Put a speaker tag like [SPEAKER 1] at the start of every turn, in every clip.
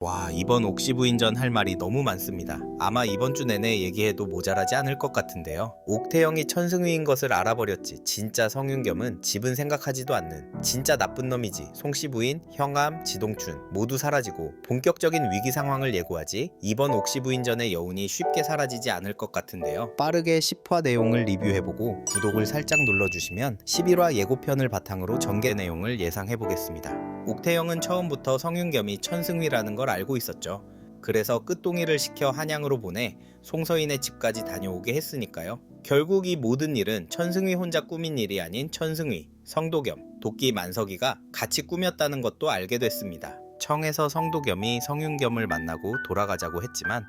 [SPEAKER 1] 와, 이번 옥시 부인전 할 말이 너무 많습니다. 아마 이번 주 내내 얘기해도 모자라지 않을 것 같은데요. 옥태영이 천승위인 것을 알아버렸지. 진짜 성윤겸은 집은 생각하지도 않는 진짜 나쁜 놈이지. 송씨 부인, 형암, 지동춘 모두 사라지고 본격적인 위기 상황을 예고하지. 이번 옥시 부인전의 여운이 쉽게 사라지지 않을 것 같은데요. 빠르게 10화 내용을 리뷰해보고 구독을 살짝 눌러주시면 11화 예고편을 바탕으로 전개 내용을 예상해보겠습니다. 옥태영은 처음부터 성윤겸이 천승위라는 걸 알고 있었죠. 그래서 끝동이를 시켜 한양으로 보내 송서인의 집까지 다녀오게 했으니까요. 결국 이 모든 일은 천승위 혼자 꾸민 일이 아닌 천승위, 성도겸, 도끼 만석이가 같이 꾸몄다는 것도 알게 됐습니다. 청에서 성도겸이 성윤겸을 만나고 돌아가자고 했지만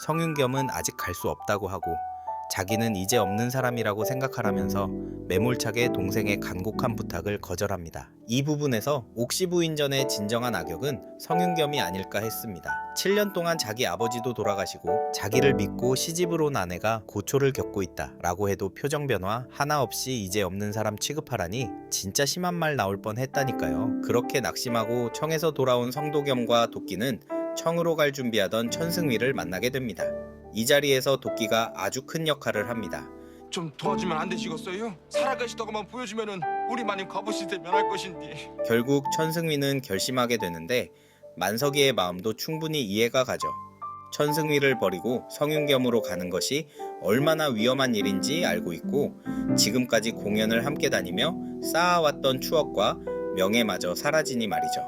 [SPEAKER 1] 성윤겸은 아직 갈 수 없다고 하고 자기는 이제 없는 사람이라고 생각하라면서 매몰차게 동생의 간곡한 부탁을 거절합니다. 이 부분에서 옥시 부인전의 진정한 악역은 성윤겸이 아닐까 했습니다. 7년 동안 자기 아버지도 돌아가시고 자기를 믿고 시집을 온 아내가 고초를 겪고 있다 라고 해도 표정 변화 하나 없이 이제 없는 사람 취급하라니 진짜 심한 말 나올 뻔 했다니까요. 그렇게 낙심하고 청에서 돌아온 성도겸과 도끼는 청으로 갈 준비하던 천승위를 만나게 됩니다. 이 자리에서 도끼가 아주 큰 역할을 합니다.
[SPEAKER 2] 좀 도와주면 안 되시겠어요? 살아계시다고만 보여주면은 우리 마님 값으시대 면할 것인데.
[SPEAKER 1] 결국 천승위는 결심하게 되는데 만석이의 마음도 충분히 이해가 가죠. 천승위를 버리고 성윤겸으로 가는 것이 얼마나 위험한 일인지 알고 있고 지금까지 공연을 함께 다니며 쌓아왔던 추억과 명예마저 사라지니 말이죠.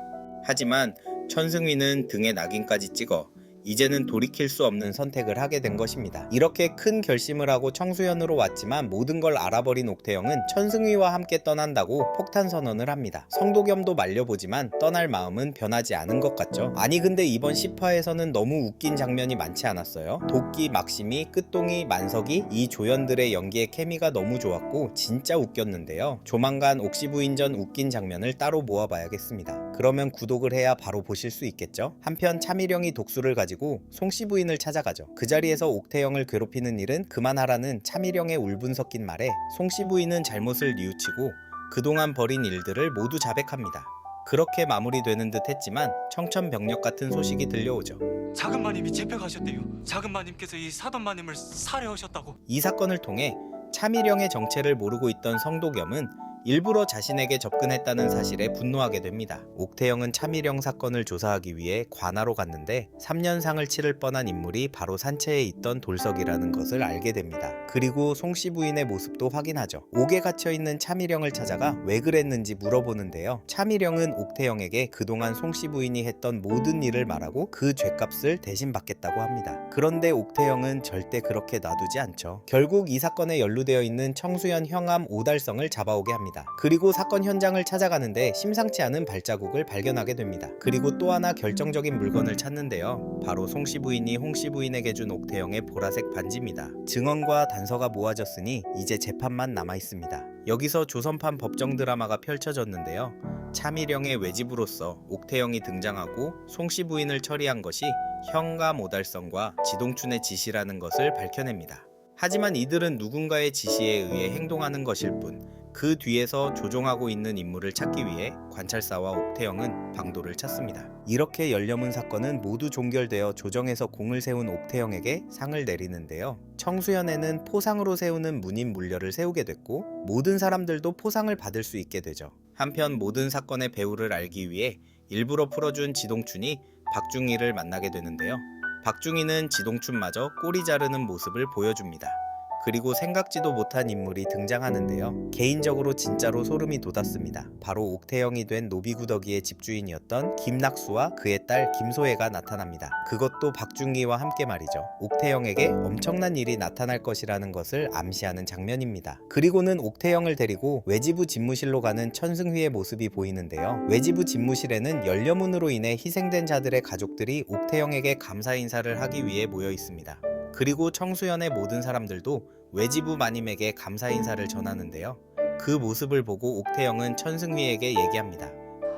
[SPEAKER 1] 하지만 천승위는 등에 낙인까지 찍어 이제는 돌이킬 수 없는 선택을 하게 된 것입니다. 이렇게 큰 결심을 하고 청수연으로 왔지만 모든 걸 알아버린 옥태영은 천승위와 함께 떠난다고 폭탄 선언을 합니다. 성도겸도 말려보지만 떠날 마음은 변하지 않은 것 같죠. 아니 근데 이번 10화에서는 너무 웃긴 장면이 많지 않았어요? 도끼, 막심이, 끝동이, 만석이 이 조연들의 연기의 케미가 너무 좋았고 진짜 웃겼는데요. 조만간 옥시 부인전 웃긴 장면을 따로 모아봐야겠습니다. 그러면 구독을 해야 바로 보실 수 있겠죠? 한편 차미령이 독수를 가지고 송씨 부인을 찾아가죠. 그 자리에서 옥태영을 괴롭히는 일은 그만하라는 차미령의 울분 섞인 말에 송씨 부인은 잘못을 뉘우치고 그동안 벌인 일들을 모두 자백합니다. 그렇게 마무리되는 듯 했지만 청천벽력 같은 소식이 들려오죠.
[SPEAKER 3] 작은 마님이 재패가셨대요. 작은 마님께서 이 사돈 마님을 살해하셨다고.
[SPEAKER 1] 이 사건을 통해 차미령의 정체를 모르고 있던 성도겸은 일부러 자신에게 접근했다는 사실에 분노하게 됩니다. 옥태영은 차미령 사건을 조사하기 위해 관하로 갔는데 3년상을 치를 뻔한 인물이 바로 산채에 있던 돌석이라는 것을 알게 됩니다. 그리고 송씨 부인의 모습도 확인하죠. 옥에 갇혀있는 차미령을 찾아가 왜 그랬는지 물어보는데요. 차미령은 옥태영에게 그동안 송씨 부인이 했던 모든 일을 말하고 그 죗값을 대신 받겠다고 합니다. 그런데 옥태영은 절대 그렇게 놔두지 않죠. 결국 이 사건에 연루되어 있는 청수연, 형암, 오달성을 잡아오게 합니다. 그리고 사건 현장을 찾아가는데 심상치 않은 발자국을 발견하게 됩니다. 그리고 또 하나 결정적인 물건을 찾는데요. 바로 송씨 부인이 홍씨 부인에게 준 옥태영의 보라색 반지입니다. 증언과 단서가 모아졌으니 이제 재판만 남아있습니다. 여기서 조선판 법정 드라마가 펼쳐졌는데요. 차미령의 외집으로서 옥태영이 등장하고 송씨 부인을 처리한 것이 형감 오달성과 지동춘의 지시라는 것을 밝혀냅니다. 하지만 이들은 누군가의 지시에 의해 행동하는 것일 뿐 그 뒤에서 조종하고 있는 인물을 찾기 위해 관찰사와 옥태영은 방도를 찾습니다. 이렇게 열려문 사건은 모두 종결되어 조정에서 공을 세운 옥태영에게 상을 내리는데요. 청수연에는 포상으로 세우는 문인 물려를 세우게 됐고 모든 사람들도 포상을 받을 수 있게 되죠. 한편 모든 사건의 배후를 알기 위해 일부러 풀어준 지동춘이 박중희를 만나게 되는데요. 박중희는 지동춘마저 꼬리 자르는 모습을 보여줍니다. 그리고 생각지도 못한 인물이 등장하는데요. 개인적으로 진짜로 소름이 돋았습니다. 바로 옥태영이 된 노비구더기의 집주인이었던 김낙수와 그의 딸 김소혜가 나타납니다. 그것도 박중희와 함께 말이죠. 옥태영에게 엄청난 일이 나타날 것이라는 것을 암시하는 장면입니다. 그리고는 옥태영을 데리고 외지부 집무실로 가는 천승휘의 모습이 보이는데요. 외지부 집무실에는 열려문으로 인해 희생된 자들의 가족들이 옥태영에게 감사 인사를 하기 위해 모여 있습니다. 그리고 청수연의 모든 사람들도 외지부 마님에게 감사 인사를 전하는데요. 그 모습을 보고 옥태영은 천승휘에게 얘기합니다.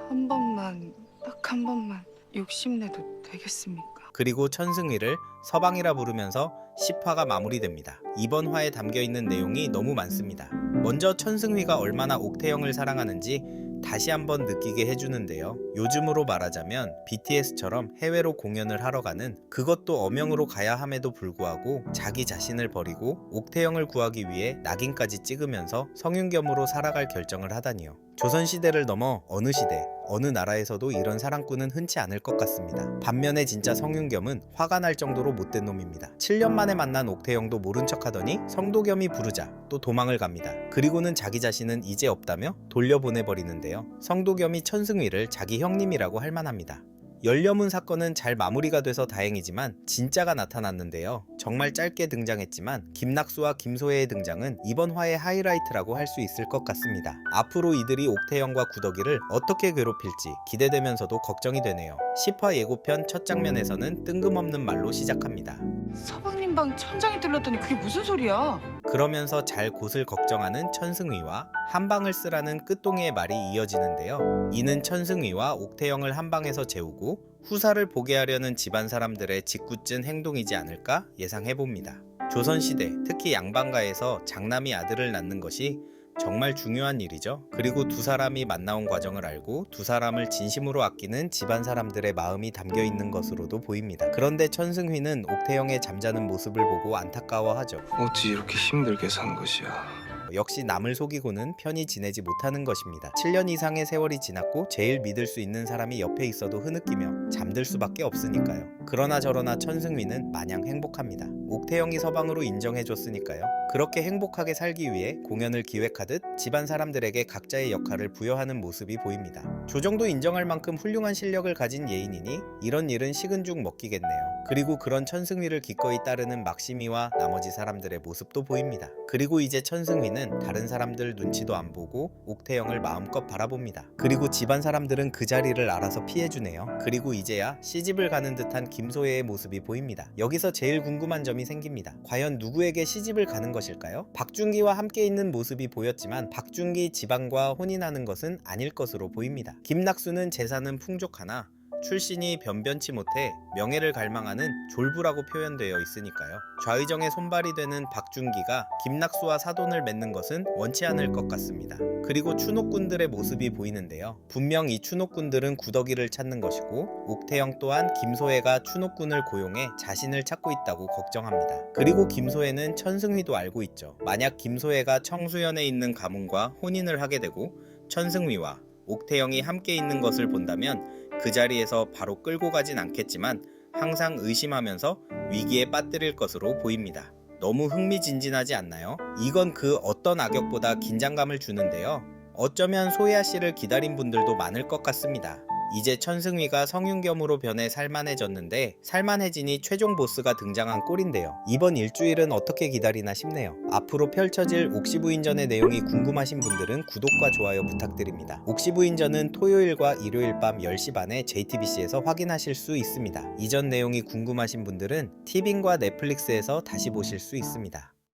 [SPEAKER 4] 한 번만, 딱 한 번만 욕심내도 되겠습니까?
[SPEAKER 1] 그리고 천승휘를 서방이라 부르면서 10화가 마무리됩니다. 이번 화에 담겨있는 내용이 너무 많습니다. 먼저 천승휘가 얼마나 옥태영을 사랑하는지 다시 한번 느끼게 해주는데요. 요즘으로 말하자면 BTS처럼 해외로 공연을 하러 가는, 그것도 엄영으로 가야 함에도 불구하고 자기 자신을 버리고 옥태영을 구하기 위해 낙인까지 찍으면서 성윤겸으로 살아갈 결정을 하다니요. 조선시대를 넘어 어느 시대, 어느 나라에서도 이런 사랑꾼은 흔치 않을 것 같습니다. 반면에 진짜 성윤겸은 화가 날 정도로 못된 놈입니다. 7년 만에 만난 옥태영도 모른 척하더니 성도겸이 부르자 또 도망을 갑니다. 그리고는 자기 자신은 이제 없다며 돌려보내버리는데요. 성도겸이 천승위를 자기 형님이라고 할 만합니다. 열려문 사건은 잘 마무리가 돼서 다행이지만 진짜가 나타났는데요. 정말 짧게 등장했지만 김낙수와 김소혜의 등장은 이번 화의 하이라이트라고 할 수 있을 것 같습니다. 앞으로 이들이 옥태영과 구덕이를 어떻게 괴롭힐지 기대되면서도 걱정이 되네요. 10화 예고편 첫 장면에서는 뜬금없는 말로 시작합니다.
[SPEAKER 4] 서방님 방 천장이 뚫렸더니 그게 무슨 소리야?
[SPEAKER 1] 그러면서 잘 곳을 걱정하는 천승위와 한방을 쓰라는 끝동이의 말이 이어지는데요. 이는 천승위와 옥태영을 한방에서 재우고 후사를 보게 하려는 집안 사람들의 짓궂은 행동이지 않을까 예상해봅니다. 조선시대, 특히 양반가에서 장남이 아들을 낳는 것이 정말 중요한 일이죠. 그리고 두 사람이 만나온 과정을 알고 두 사람을 진심으로 아끼는 집안 사람들의 마음이 담겨 있는 것으로도 보입니다. 그런데 천승휘는 옥태영의 잠자는 모습을 보고 안타까워하죠.
[SPEAKER 2] 어찌 이렇게 힘들게 산 것이야.
[SPEAKER 1] 역시 남을 속이고는 편히 지내지 못하는 것입니다. 7년 이상의 세월이 지났고 제일 믿을 수 있는 사람이 옆에 있어도 흐느끼며 잠들 수밖에 없으니까요. 그러나 저러나 천승휘는 마냥 행복합니다. 옥태영이 서방으로 인정해줬으니까요. 그렇게 행복하게 살기 위해 공연을 기획하듯 집안 사람들에게 각자의 역할을 부여하는 모습이 보입니다. 조정도 인정할 만큼 훌륭한 실력을 가진 예인이니 이런 일은 식은 죽 먹기겠네요. 그리고 그런 천승휘를 기꺼이 따르는 막심이와 나머지 사람들의 모습도 보입니다. 그리고 이제 천승휘는 다른 사람들 눈치도 안 보고 옥태영을 마음껏 바라봅니다. 그리고 집안 사람들은 그 자리를 알아서 피해주네요. 그리고 이제야 시집을 가는 듯한 김소혜의 모습이 보입니다. 여기서 제일 궁금한 점이 생깁니다. 과연 누구에게 시집을 가는 것일까요? 박준기와 함께 있는 모습이 보였지만 박준기 집안과 혼인하는 것은 아닐 것으로 보입니다. 김낙수는 재산은 풍족하나 출신이 변변치 못해 명예를 갈망하는 졸부라고 표현되어 있으니까요. 좌의정의 손발이 되는 박준기가 김낙수와 사돈을 맺는 것은 원치 않을 것 같습니다. 그리고 추노꾼들의 모습이 보이는데요. 분명 이 추노꾼들은 구덕이를 찾는 것이고 옥태영 또한 김소혜가 추노꾼을 고용해 자신을 찾고 있다고 걱정합니다. 그리고 김소혜는 천승휘도 알고 있죠. 만약 김소혜가 청수연에 있는 가문과 혼인을 하게 되고 천승휘와 옥태영이 함께 있는 것을 본다면 그 자리에서 바로 끌고 가진 않겠지만 항상 의심하면서 위기에 빠뜨릴 것으로 보입니다. 너무 흥미진진하지 않나요? 이건 그 어떤 악역보다 긴장감을 주는데요. 어쩌면 소혜아 씨를 기다린 분들도 많을 것 같습니다. 이제 천승휘가 성윤겸으로 변해 살만해졌는데 살만해지니 최종 보스가 등장한 꼴인데요. 이번 일주일은 어떻게 기다리나 싶네요. 앞으로 펼쳐질 옥시부인전의 내용이 궁금하신 분들은 구독과 좋아요 부탁드립니다. 옥시부인전은 토요일과 일요일 밤 10시 반에 JTBC에서 확인하실 수 있습니다. 이전 내용이 궁금하신 분들은 티빙과 넷플릭스에서 다시 보실 수 있습니다.